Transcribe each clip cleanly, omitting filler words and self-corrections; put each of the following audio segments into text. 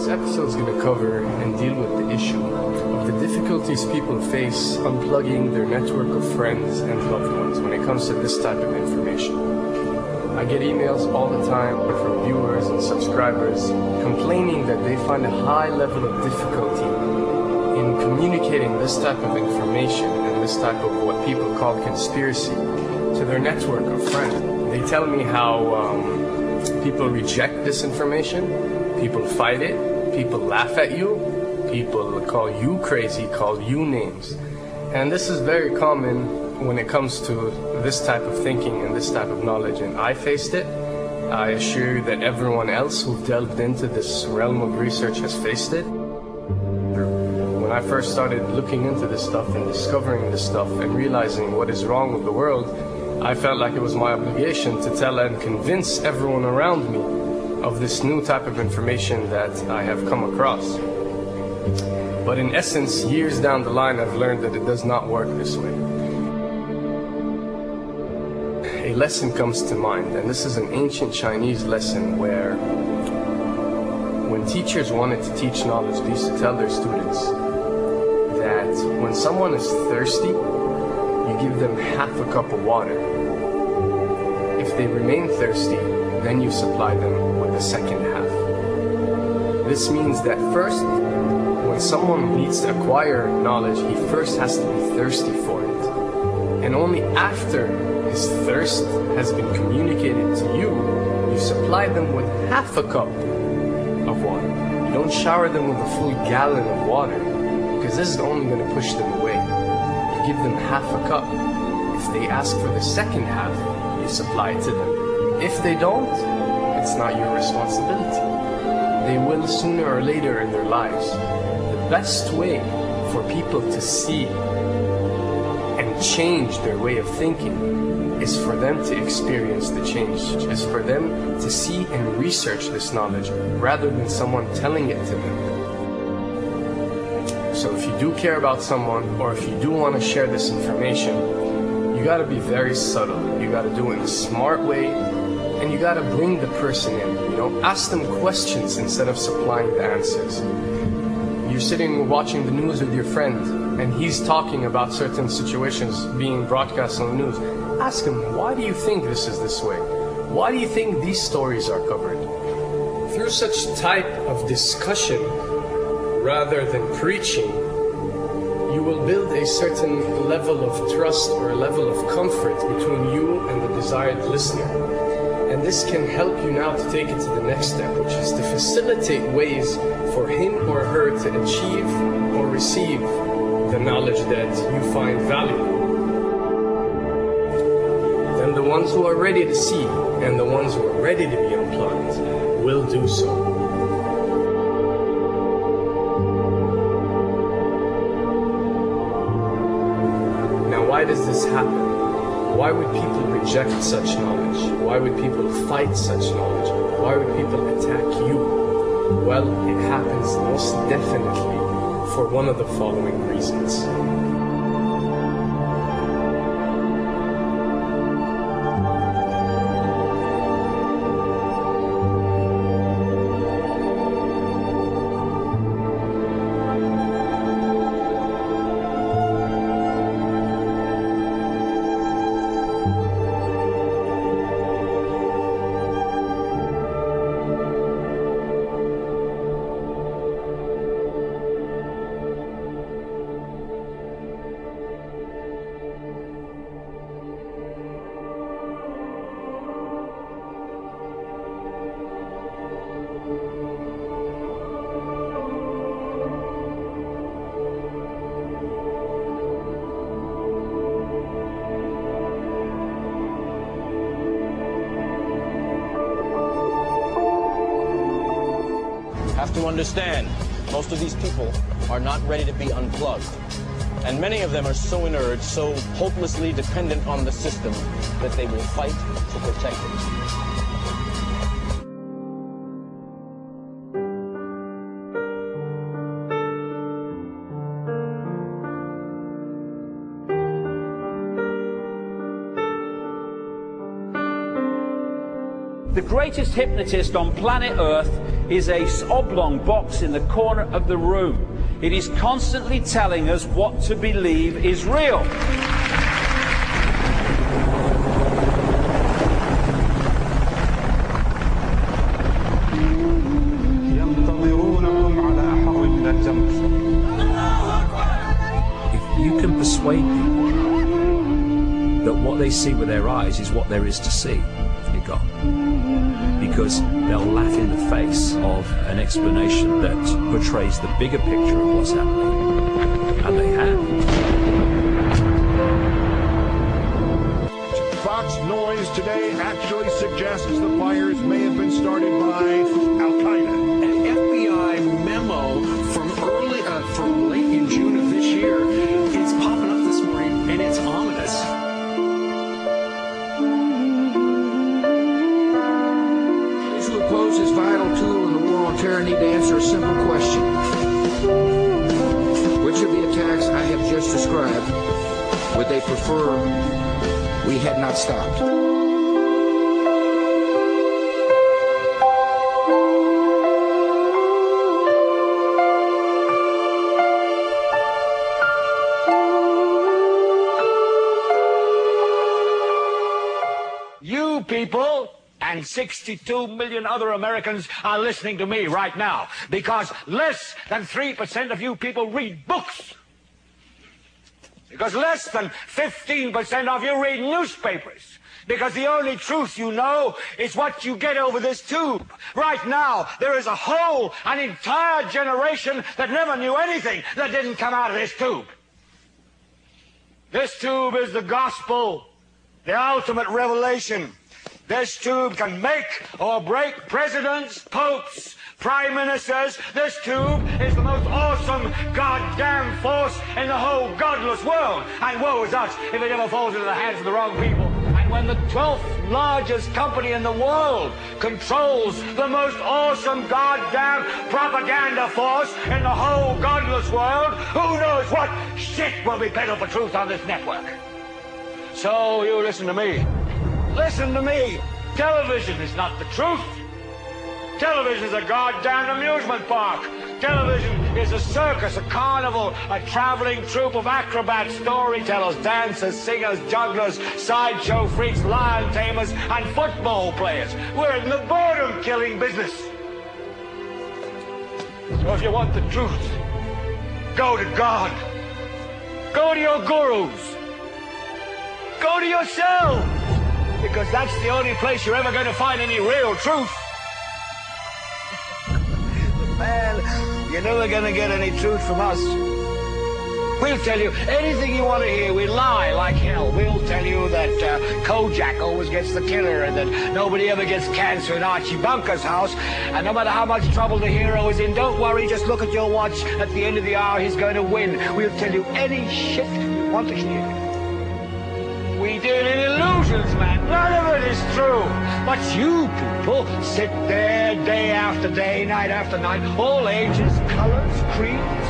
This episode is going to cover and deal with the issue of the difficulties people face unplugging their network of friends and loved ones when it comes to this type of information. I get emails all the time from viewers and subscribers complaining that they find a high level of difficulty in communicating this type of information and this type of what people call conspiracy to their network of friends. They tell me how people reject this information, people fight it, people laugh at you, people call you crazy, call you names. And this is very common when it comes to this type of thinking and this type of knowledge, and I faced it. I assure you that everyone else who delved into this realm of research has faced it. When I first started looking into this stuff and discovering this stuff and realizing what is wrong with the world, I felt like it was my obligation to tell and convince everyone around me of this new type of information that I have come across. But in essence, years down the line, I've learned that it does not work this way. A lesson comes to mind, and this is an ancient Chinese lesson where when teachers wanted to teach knowledge, they used to tell their students that when someone is thirsty, you give them half a cup of water. If they remain thirsty, then you supply them with the second half. This means that first, when someone needs to acquire knowledge, he first has to be thirsty for it. And only after his thirst has been communicated to you, you supply them with half a cup of water. You don't shower them with a full gallon of water, because this is only going to push them away. You give them half a cup. If they ask for the second half, you supply it to them. If they don't, it's not your responsibility. They will sooner or later in their lives. The best way for people to see and change their way of thinking is for them to experience the change, is for them to see and research this knowledge rather than someone telling it to them. So if you do care about someone, or if you do want to share this information, you got to be very subtle. You got to do it in a smart way, and you got to bring the person in. Ask them questions instead of supplying the answers. You're sitting watching the news with your friend, and he's talking about certain situations being broadcast on the news. Ask him, why do you think this is this way? Why do you think these stories are covered? Through such type of discussion, rather than preaching, you will build a certain level of trust or a level of comfort between you and the desired listener. And this can help you now to take it to the next step, which is to facilitate ways for him or her to achieve or receive the knowledge that you find valuable. Then the ones who are ready to see and the ones who are ready to be unplugged will do so. Why does this happen? Why would people reject such knowledge? Why would people fight such knowledge? Why would people attack you? Well, it happens most definitely for one of the following reasons. To understand, most of these people are not ready to be unplugged. And many of them are so inert, so hopelessly dependent on the system, that they will fight to protect it. The greatest hypnotist on planet Earth is a oblong box in the corner of the room. It is constantly telling us what to believe is real. If you can persuade people that what they see with their eyes is what there is to see, you're gone. Because they'll laugh in the face of an explanation that portrays the bigger picture of what's happening. And they have. Fox noise today actually suggests the fires may have been started by Al-Qaeda. An FBI memo from late in June of this year is popping up this morning, and it's ominous. Those who oppose this vital tool in the war on terror need to answer a simple question. Which of the attacks I have just described would they prefer we had not stopped? You people and 62 million other Americans are listening to me right now because less than 3% of you people read books. Because less than 15% of you read newspapers. Because the only truth you know is what you get over this tube. Right now, there is an entire generation that never knew anything that didn't come out of this tube. This tube is the gospel, the ultimate revelation. This tube can make or break presidents, popes, prime ministers. This tube is the most awesome goddamn force in the whole godless world. And woe is us if it ever falls into the hands of the wrong people. And when the 12th largest company in the world controls the most awesome goddamn propaganda force in the whole godless world, who knows what shit will be peddled for truth on this network. So you listen to me. Listen to me. Television is not the truth. Television is a goddamn amusement park. Television is a circus, a carnival, a traveling troupe of acrobats, storytellers, dancers, singers, jugglers, sideshow freaks, lion tamers, and football players. We're in the boredom-killing business. So if you want the truth, go to God. Go to your gurus. Go to yourself. Because that's the only place you're ever going to find any real truth. Man, you're never going to get any truth from us. We'll tell you anything you want to hear. We lie like hell. We'll tell you that Kojak always gets the killer and that nobody ever gets cancer in Archie Bunker's house. And no matter how much trouble the hero is in, don't worry, just look at your watch. At the end of the hour, he's going to win. We'll tell you any shit you want to hear. We deal in illusions, man. None of it is true. But you people sit there day after day, night after night, all ages, colors, creeds.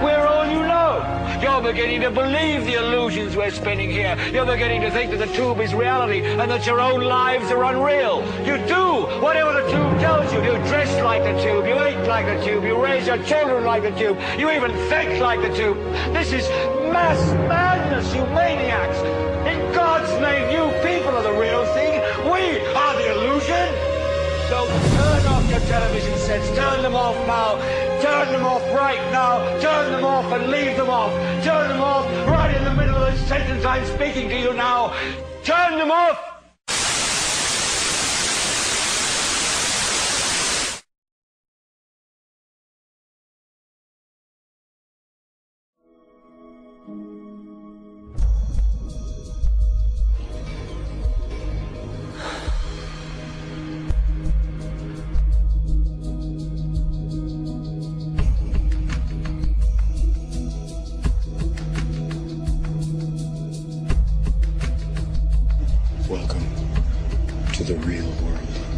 We're all you know. You're beginning to believe the illusions we're spinning here. You're beginning to think that the tube is reality and that your own lives are unreal. You do whatever the tube tells you. You dress like the tube. You eat like the tube. You raise your children like the tube. You even think like the tube. This is mass madness, you maniacs. In God's name, you people are the real thing. We are the illusion. So turn off your television sets. Turn them off now. Turn them off right now. Turn them off and leave them off. Turn them off right in the middle of the sentence I'm speaking to you now. Turn them off. Welcome to the real world.